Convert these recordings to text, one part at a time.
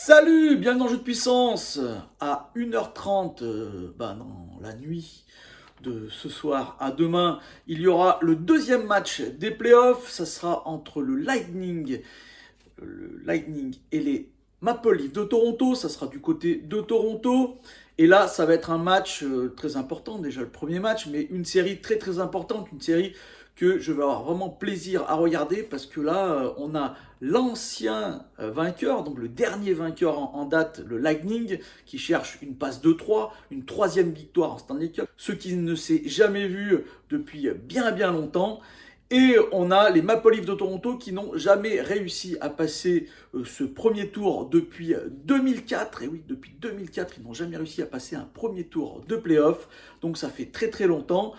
Salut, bienvenue dans Jeu de puissance. À 1h30, dans la nuit de ce soir à demain, il y aura le deuxième match des playoffs. Ça sera entre le Lightning et les Maple Leafs de Toronto. Ça sera du côté de Toronto. Et là, ça va être un match très important, déjà le premier match, mais une série très très importante, une série que je vais avoir vraiment plaisir à regarder parce que là, on a l'ancien vainqueur, donc le dernier vainqueur en date, le Lightning, qui cherche une passe de 3, une troisième victoire en Stanley Cup, ce qui ne s'est jamais vu depuis bien bien longtemps. Et on a les Maple Leafs de Toronto qui n'ont jamais réussi à passer ce premier tour depuis 2004. Et oui, depuis 2004, ils n'ont jamais réussi à passer un premier tour de playoff. Donc ça fait très très longtemps.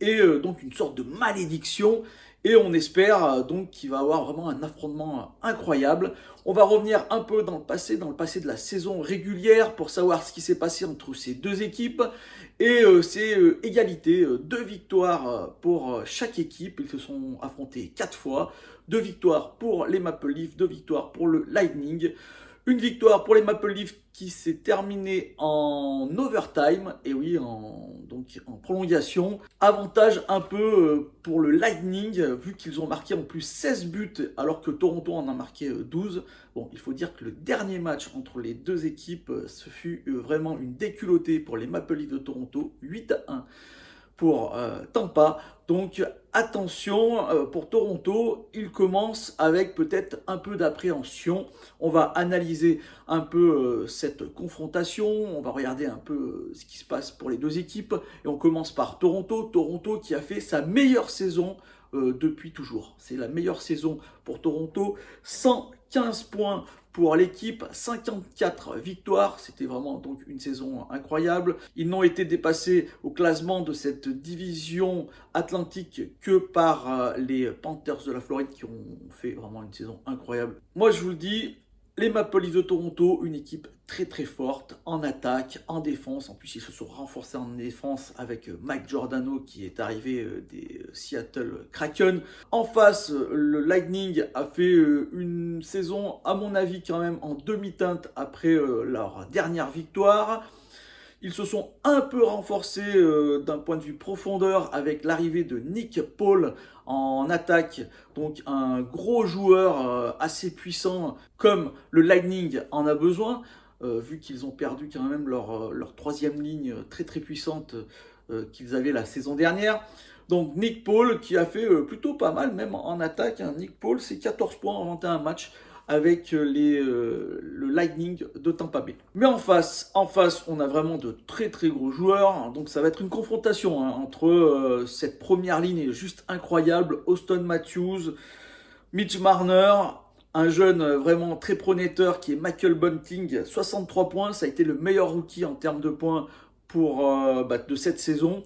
Et donc une sorte de malédiction. Et on espère donc qu'il va y avoir vraiment un affrontement incroyable. On va revenir un peu dans le passé de la saison régulière pour savoir ce qui s'est passé entre ces deux équipes. Et c'est égalité, 2 victoires pour chaque équipe. Ils se sont affrontés 4 fois. 2 victoires pour les Maple Leafs, 2 victoires pour le Lightning. Une victoire pour les Maple Leafs qui s'est terminée en overtime, et oui, donc en prolongation. Avantage un peu pour le Lightning, vu qu'ils ont marqué en plus 16 buts, alors que Toronto en a marqué 12. Bon, il faut dire que le dernier match entre les deux équipes, ce fut vraiment une déculottée pour les Maple Leafs de Toronto, 8-1 pour Tampa. Donc attention, pour Toronto, il commence avec peut-être un peu d'appréhension. On va analyser un peu cette confrontation, on va regarder un peu ce qui se passe pour les deux équipes. Et on commence par Toronto. Toronto qui a fait sa meilleure saison depuis toujours. C'est la meilleure saison pour Toronto. 115 points pour l'équipe, 54 victoires, c'était vraiment donc une saison incroyable. Ils n'ont été dépassés au classement de cette division atlantique que par les Panthers de la Floride qui ont fait vraiment une saison incroyable. Moi je vous le dis, les Maple Leafs de Toronto, une équipe très très forte en attaque, en défense. En plus, ils se sont renforcés en défense avec Mike Giordano qui est arrivé des Seattle Kraken. En face, le Lightning a fait une saison, à mon avis, quand même en demi-teinte après leur dernière victoire. Ils se sont un peu renforcés d'un point de vue profondeur avec l'arrivée de Nick Paul en attaque, donc un gros joueur assez puissant comme le Lightning en a besoin, vu qu'ils ont perdu quand même leur troisième ligne très très puissante qu'ils avaient la saison dernière. Donc Nick Paul qui a fait plutôt pas mal même en attaque. Nick Paul c'est 14 points en 21 matchs avec le Lightning de Tampa Bay. Mais en face, on a vraiment de très très gros joueurs. Donc ça va être une confrontation entre cette première ligne juste incroyable. Auston Matthews, Mitch Marner, un jeune vraiment très prometteur qui est Michael Bunting, 63 points. Ça a été le meilleur rookie en termes de points de cette saison.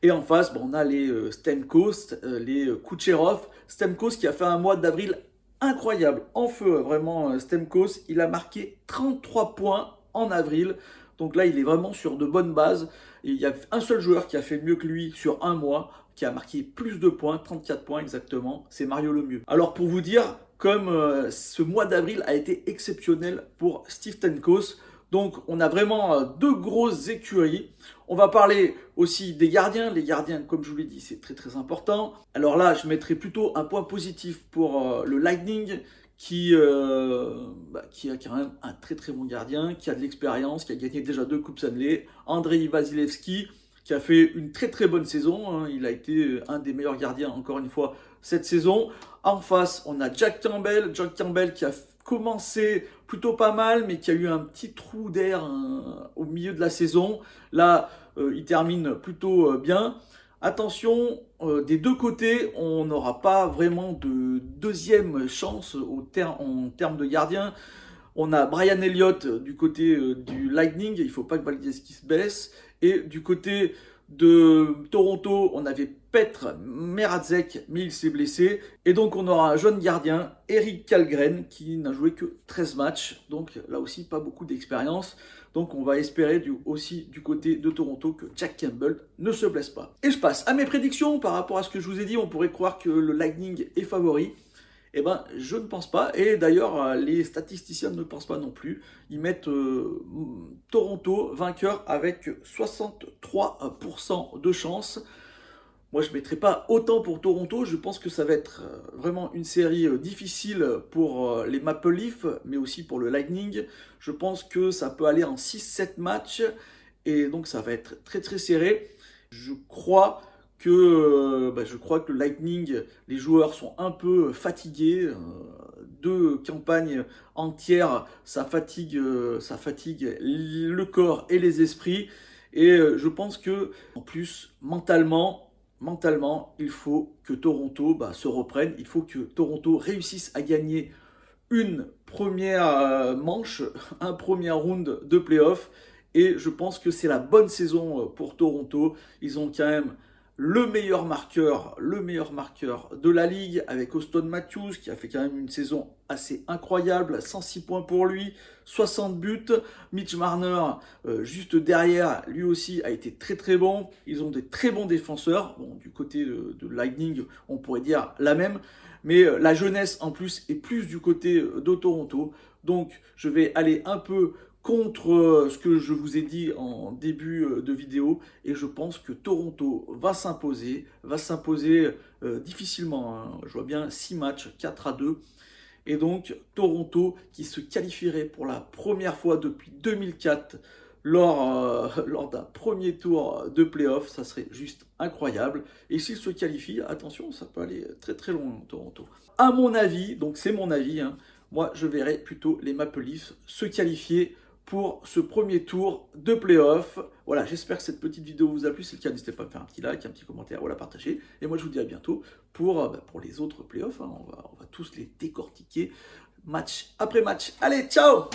Et en face, on a les Stamkos, les Kucherov. Stamkos qui a fait un mois d'avril incroyable, en feu, vraiment. Stamkos, il a marqué 33 points en avril. Donc là, il est vraiment sur de bonnes bases. Et il y a un seul joueur qui a fait mieux que lui sur un mois, qui a marqué plus de points, 34 points exactement, c'est Mario Lemieux. Alors pour vous dire, comme ce mois d'avril a été exceptionnel pour Steve Stamkos, donc on a vraiment deux grosses écuries. On va parler aussi des gardiens. Les gardiens, comme je vous l'ai dit, c'est très très important. Alors là, je mettrai plutôt un point positif pour le Lightning qui a quand même un très très bon gardien, qui a de l'expérience, qui a gagné déjà 2 Coupes Stanley. Andrei Vasilevskiy, qui a fait une très très bonne saison. Il a été un des meilleurs gardiens, encore une fois, cette saison. En face, on a Jack Campbell. Jack Campbell qui a commencé plutôt pas mal, mais qui a eu un petit trou d'air au milieu de la saison. Là, il termine plutôt bien. Attention, des deux côtés, on n'aura pas vraiment de deuxième chance en termes de gardien. On a Brian Elliott du côté du Lightning, il ne faut pas que Valdez-Qui se blesse. Et du côté de Toronto, on avait Petr Mrazek, mais il s'est blessé. Et donc on aura un jeune gardien, Eric Kallgren, qui n'a joué que 13 matchs. Donc là aussi, pas beaucoup d'expérience. Donc on va espérer aussi du côté de Toronto que Jack Campbell ne se blesse pas. Et je passe à mes prédictions par rapport à ce que je vous ai dit. On pourrait croire que le Lightning est favori. Eh ben, je ne pense pas. Et d'ailleurs, les statisticiens ne pensent pas non plus. Ils mettent Toronto vainqueur avec 63% de chance. Moi, je ne mettrai pas autant pour Toronto. Je pense que ça va être vraiment une série difficile pour les Maple Leafs, mais aussi pour le Lightning. Je pense que ça peut aller en 6-7 matchs. Et donc, ça va être très très serré. Je crois que le Lightning, les joueurs sont un peu fatigués. 2 campagnes entières, ça fatigue le corps et les esprits. Et je pense que, en plus, mentalement, il faut que Toronto se reprenne. Il faut que Toronto réussisse à gagner une première manche, un premier round de playoff. Et je pense que c'est la bonne saison pour Toronto. Ils ont quand même le meilleur marqueur de la ligue avec Auston Matthews qui a fait quand même une saison assez incroyable, 106 points pour lui, 60 buts. Mitch Marner, juste derrière, lui aussi a été très très bon. Ils ont des très bons défenseurs. Bon, du côté de Lightning, on pourrait dire la même. Mais la jeunesse en plus est plus du côté de Toronto. Donc je vais aller un peu contre ce que je vous ai dit en début de vidéo et je pense que Toronto va s'imposer difficilement, hein. Je vois bien 6 matchs, 4-2 et donc Toronto qui se qualifierait pour la première fois depuis 2004 lors d'un premier tour de playoff, ça serait juste incroyable. Et s'il se qualifie, attention, ça peut aller très très loin, Toronto. À mon avis, donc c'est mon avis, hein, moi je verrais plutôt les Maple Leafs se qualifier pour ce premier tour de playoff. Voilà, j'espère que cette petite vidéo vous a plu. Si c'est le cas, n'hésitez pas à me faire un petit like, un petit commentaire ou à la partager. Et moi je vous dis à bientôt pour les autres playoffs, hein. On va tous les décortiquer match après match. Allez, ciao!